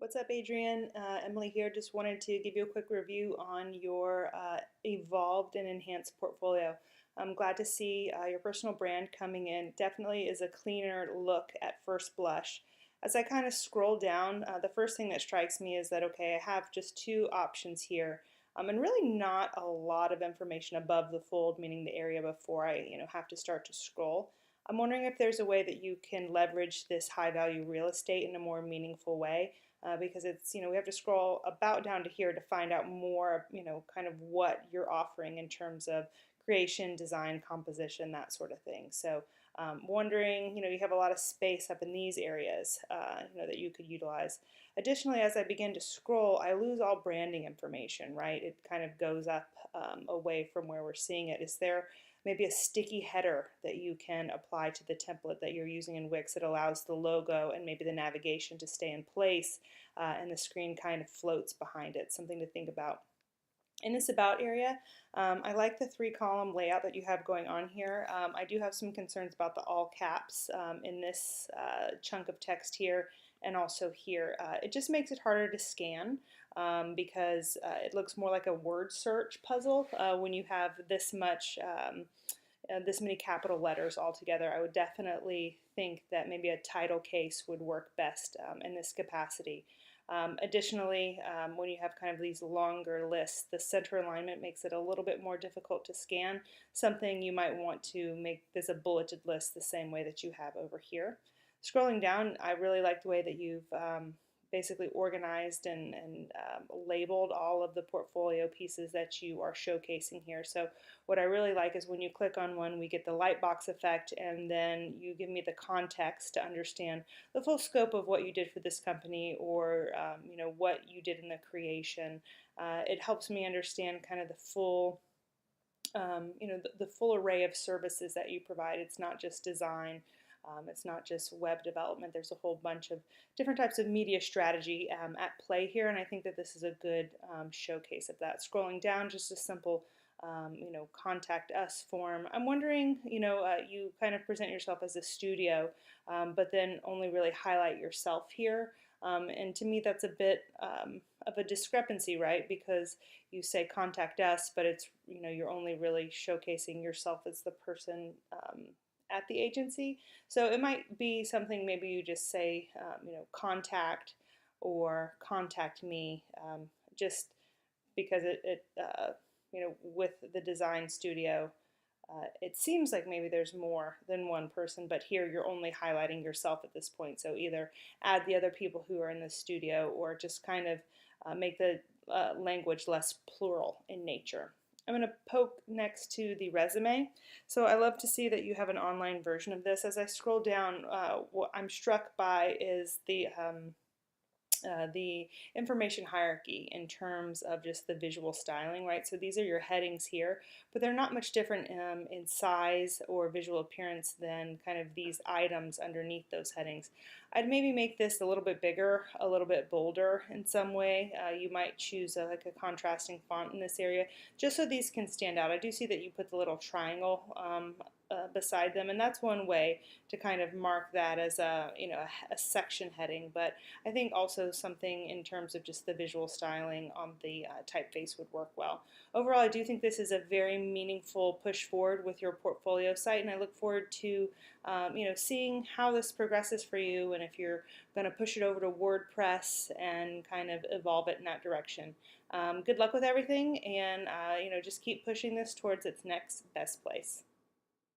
What's up, Adrienne? Emily here. Just wanted to give you a quick review on your evolved and enhanced portfolio. I'm glad to see your personal brand coming in. Definitely is a cleaner look at first blush. As I kind of scroll down, the first thing that strikes me is that, okay, I have just two options here. And really not a lot of information above the fold, meaning the area before I have to start to scroll. I'm wondering if there's a way that you can leverage this high value real estate in a more meaningful way because it's, we have to scroll about down to here to find out more, kind of what you're offering in terms of creation, design, composition, that sort of thing. So wondering, you have a lot of space up in these areas, that you could utilize. Additionally, as I begin to scroll, I lose all branding information, right? It kind of goes up away from where we're seeing it. Is there maybe a sticky header that you can apply to the template that you're using in Wix that allows the logo and maybe the navigation to stay in place and the screen kind of floats behind it? Something to think about. In this About area, I like the three-column layout that you have going on here. I do have some concerns about the all caps in this chunk of text here and also here. It just makes it harder to scan because it looks more like a word search puzzle when you have this much this many capital letters all together. I would definitely think that maybe a title case would work best in this capacity. Additionally, when you have kind of these longer lists, the center alignment makes it a little bit more difficult to scan. Something you might want to make this a bulleted list the same way that you have over here. Scrolling down, I really like the way that you've basically organized and labeled all of the portfolio pieces that you are showcasing here. So what I really like is when you click on one, we get the light box effect, and then you give me the context to understand the full scope of what you did for this company, or what you did in the creation. It helps me understand kind of the full the full array of services that you provide. It's not just design. It's not just web development. There's a whole bunch of different types of media strategy at play here, and I think that this is a good showcase of that. Scrolling down, just a simple contact us form. I'm wondering, you kind of present yourself as a studio, but then only really highlight yourself here. And to me, that's a bit of a discrepancy, right? Because you say contact us, but it's, you're only really showcasing yourself as the person at the agency. So it might be something, maybe you just say, contact or contact me, just because with the design studio, it seems like maybe there's more than one person, but here you're only highlighting yourself at this point. So either add the other people who are in the studio, or just kind of make the language less plural in nature. I'm going to poke next to the resume. So I love to see that you have an online version of this. As I scroll down, what I'm struck by is the information hierarchy in terms of just the visual styling, right? So these are your headings here, but they're not much different in size or visual appearance than kind of these items underneath those headings. I'd maybe make this a little bit bigger, a little bit bolder in some way. You might choose like a contrasting font in this area, just so these can stand out. I do see that you put the little triangle beside them, and that's one way to kind of mark that as a section heading. But I think also something in terms of just the visual styling on the typeface would work well. Overall, I do think this is a very meaningful push forward with your portfolio site, and I look forward to seeing how this progresses for you, and if you're going to push it over to WordPress and kind of evolve it in that direction. Good luck with everything, and just keep pushing this towards its next best place.